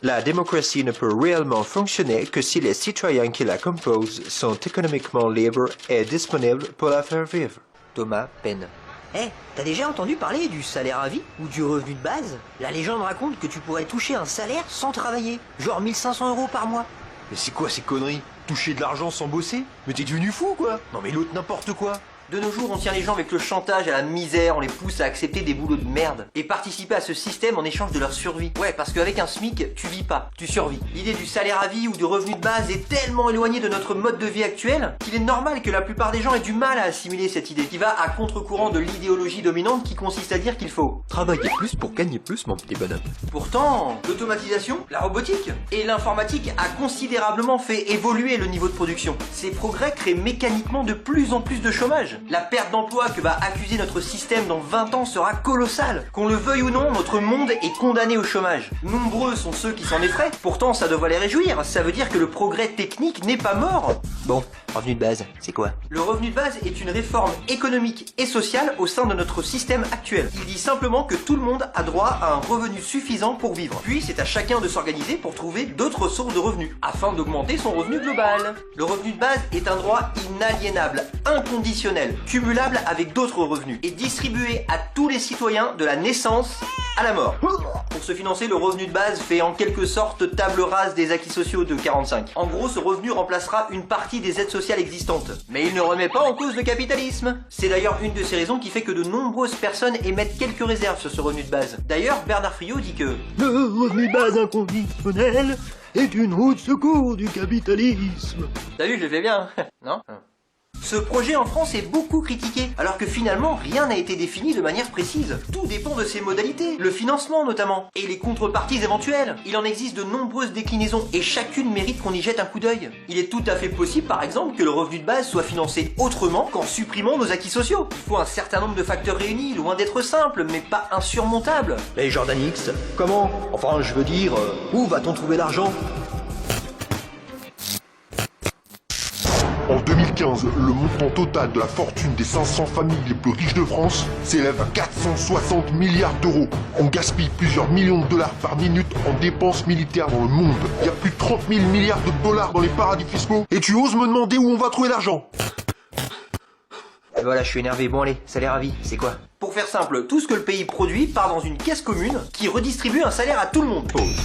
La démocratie ne peut réellement fonctionner que si les citoyens qui la composent sont économiquement libres et disponibles pour la faire vivre. Thomas Paine. T'as déjà entendu parler du salaire à vie ou du revenu de base? La légende raconte que tu pourrais toucher un salaire sans travailler, genre 1500 € par mois. Mais c'est quoi ces conneries? Toucher de l'argent sans bosser? Mais t'es devenu fou quoi? Non mais l'autre n'importe quoi. De nos jours, on tient les gens avec le chantage à la misère, on les pousse à accepter des boulots de merde et participer à ce système en échange de leur survie. Ouais, parce qu'avec un SMIC, tu vis pas, tu survis. L'idée du salaire à vie ou du revenu de base est tellement éloignée de notre mode de vie actuel qu'il est normal que la plupart des gens aient du mal à assimiler cette idée qui va à contre-courant de l'idéologie dominante qui consiste à dire qu'il faut travailler plus pour gagner plus, mon petit bonhomme. Pourtant, l'automatisation, la robotique et l'informatique a considérablement fait évoluer le niveau de production. Ces progrès créent mécaniquement de plus en plus de chômage. La perte d'emploi que va accuser notre système dans 20 ans sera colossale. Qu'on le veuille ou non, notre monde est condamné au chômage. Nombreux sont ceux qui s'en effraient, pourtant ça devrait les réjouir, ça veut dire que le progrès technique n'est pas mort. Bon, revenu de base, c'est quoi? Le revenu de base est une réforme économique et sociale au sein de notre système actuel. Il dit simplement que tout le monde a droit à un revenu suffisant pour vivre. Puis c'est à chacun de s'organiser pour trouver d'autres sources de revenus, afin d'augmenter son revenu global. Le revenu de base est un droit inaliénable, inconditionnel, cumulable avec d'autres revenus, et distribué à tous les citoyens de la naissance à la mort. Pour se financer, le revenu de base fait en quelque sorte table rase des acquis sociaux de 45. En gros, ce revenu remplacera une partie des aides sociales existantes. Mais il ne remet pas en cause le capitalisme. C'est d'ailleurs une de ces raisons qui fait que de nombreuses personnes émettent quelques réserves sur ce revenu de base. D'ailleurs, Bernard Friot dit que le revenu de base inconditionnel est une roue de secours du capitalisme. T'as vu, je le fais bien, non? Ce projet en France est beaucoup critiqué, alors que finalement rien n'a été défini de manière précise. Tout dépend de ses modalités, le financement notamment, et les contreparties éventuelles. Il en existe de nombreuses déclinaisons, et chacune mérite qu'on y jette un coup d'œil. Il est tout à fait possible par exemple que le revenu de base soit financé autrement qu'en supprimant nos acquis sociaux. Il faut un certain nombre de facteurs réunis, loin d'être simple, mais pas insurmontable. Mais Jordan X, comment? Enfin, je veux dire, où va-t-on trouver l'argent? En 2015, le montant total de la fortune des 500 familles les plus riches de France s'élève à 460 milliards d'euros. On gaspille plusieurs millions de dollars par minute en dépenses militaires dans le monde. Il y a plus de 30 000 milliards de dollars dans les paradis fiscaux. Et tu oses me demander où on va trouver l'argent? Voilà, je suis énervé. Bon allez, salaire à vie, c'est quoi? Pour faire simple, tout ce que le pays produit part dans une caisse commune qui redistribue un salaire à tout le monde. Pause.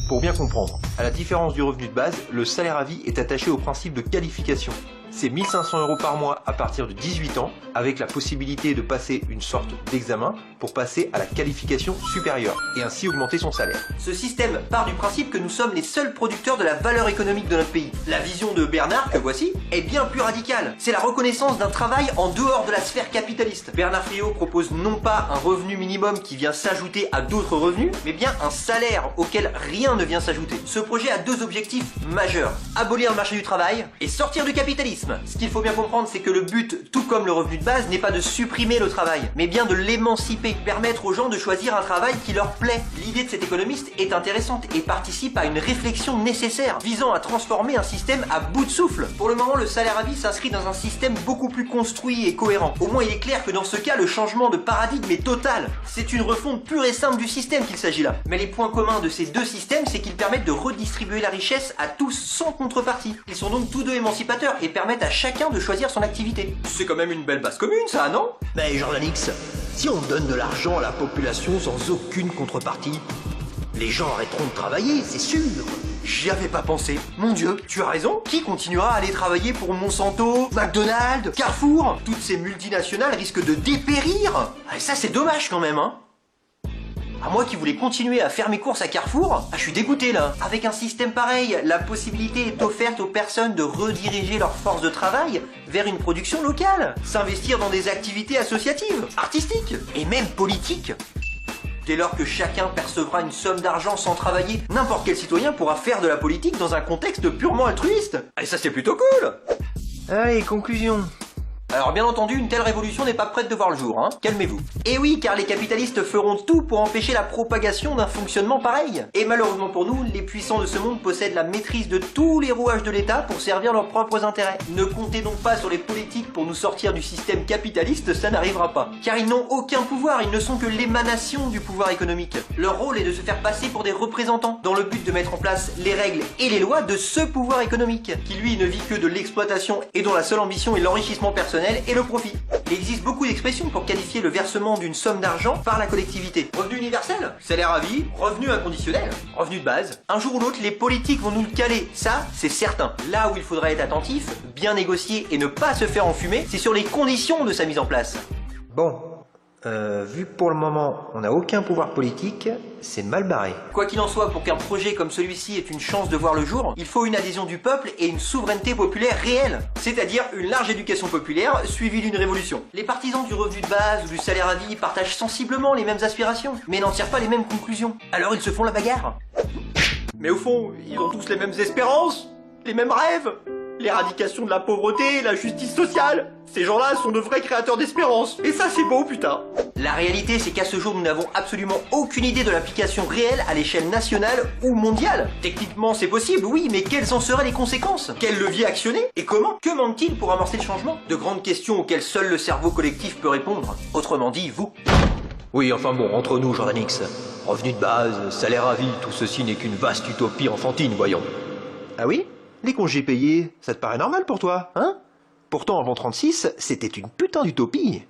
Pour bien comprendre, à la différence du revenu de base, le salaire à vie est attaché au principe de qualification. C'est 1500 € par mois à partir de 18 ans, avec la possibilité de passer une sorte d'examen pour passer à la qualification supérieure, et ainsi augmenter son salaire. Ce système part du principe que nous sommes les seuls producteurs de la valeur économique de notre pays. La vision de Bernard, que voici, est bien plus radicale. C'est la reconnaissance d'un travail en dehors de la sphère capitaliste. Bernard Friot propose non pas un revenu minimum qui vient s'ajouter à d'autres revenus, mais bien un salaire auquel rien ne vient s'ajouter. Ce projet a deux objectifs majeurs: abolir le marché du travail et sortir du capitalisme. Ce qu'il faut bien comprendre, c'est que le but, tout comme le revenu de base, n'est pas de supprimer le travail, mais bien de l'émanciper, permettre aux gens de choisir un travail qui leur plaît. L'idée de cet économiste est intéressante et participe à une réflexion nécessaire, visant à transformer un système à bout de souffle. Pour le moment, le salaire à vie s'inscrit dans un système beaucoup plus construit et cohérent. Au moins, il est clair que dans ce cas, le changement de paradigme est total. C'est une refonte pure et simple du système qu'il s'agit là. Mais les points communs de ces deux systèmes, c'est qu'ils permettent de redistribuer la richesse à tous sans contrepartie. Ils sont donc tous deux émancipateurs et permettent à chacun de choisir son activité. C'est quand même une belle base commune, ça, non? Mais Jordan X, si on donne de l'argent à la population sans aucune contrepartie, les gens arrêteront de travailler, c'est sûr. J'y avais pas pensé. Mon Dieu, tu as raison. Qui continuera à aller travailler pour Monsanto, McDonald's, Carrefour? Toutes ces multinationales risquent de dépérir. Et ça, c'est dommage quand même, hein. À moi qui voulais continuer à faire mes courses à Carrefour, je suis dégoûté là. Avec un système pareil, la possibilité est offerte aux personnes de rediriger leur force de travail vers une production locale, s'investir dans des activités associatives, artistiques et même politiques. Dès lors que chacun percevra une somme d'argent sans travailler, n'importe quel citoyen pourra faire de la politique dans un contexte purement altruiste. Et ça, c'est plutôt cool. Allez, conclusion. Alors bien entendu, une telle révolution n'est pas prête de voir le jour, hein. Calmez-vous. Et oui, car les capitalistes feront tout pour empêcher la propagation d'un fonctionnement pareil. Et malheureusement pour nous, les puissants de ce monde possèdent la maîtrise de tous les rouages de l'État pour servir leurs propres intérêts. Ne comptez donc pas sur les politiques pour nous sortir du système capitaliste, ça n'arrivera pas. Car ils n'ont aucun pouvoir, ils ne sont que l'émanation du pouvoir économique. Leur rôle est de se faire passer pour des représentants, dans le but de mettre en place les règles et les lois de ce pouvoir économique, qui lui ne vit que de l'exploitation et dont la seule ambition est l'enrichissement personnel et le profit. Il existe beaucoup d'expressions pour qualifier le versement d'une somme d'argent par la collectivité. Revenu universel, salaire à vie, revenu inconditionnel, revenu de base. Un jour ou l'autre, les politiques vont nous le caler, ça c'est certain. Là où il faudrait être attentif, bien négocier et ne pas se faire enfumer, c'est sur les conditions de sa mise en place. Bon, vu que pour le moment on n'a aucun pouvoir politique, c'est mal barré. Quoi qu'il en soit, pour qu'un projet comme celui-ci ait une chance de voir le jour, il faut une adhésion du peuple et une souveraineté populaire réelle, c'est-à-dire une large éducation populaire suivie d'une révolution. Les partisans du revenu de base ou du salaire à vie partagent sensiblement les mêmes aspirations, mais n'en tirent pas les mêmes conclusions. Alors ils se font la bagarre. Mais au fond, ils ont tous les mêmes espérances, les mêmes rêves. L'éradication de la pauvreté, la justice sociale. Ces gens-là sont de vrais créateurs d'espérance. Et ça, c'est beau, putain. La réalité, c'est qu'à ce jour, nous n'avons absolument aucune idée de l'application réelle à l'échelle nationale ou mondiale. Techniquement, c'est possible, oui, mais quelles en seraient les conséquences? Quel levier actionner? Et comment? Que manque-t-il pour amorcer le changement? De grandes questions auxquelles seul le cerveau collectif peut répondre. Autrement dit, vous. Oui, enfin bon, entre nous, Jordan X. Revenu de base, salaire à vie, tout ceci n'est qu'une vaste utopie enfantine, voyons. Ah oui? Les congés payés, ça te paraît normal pour toi, hein? Pourtant avant 36, c'était une putain d'utopie.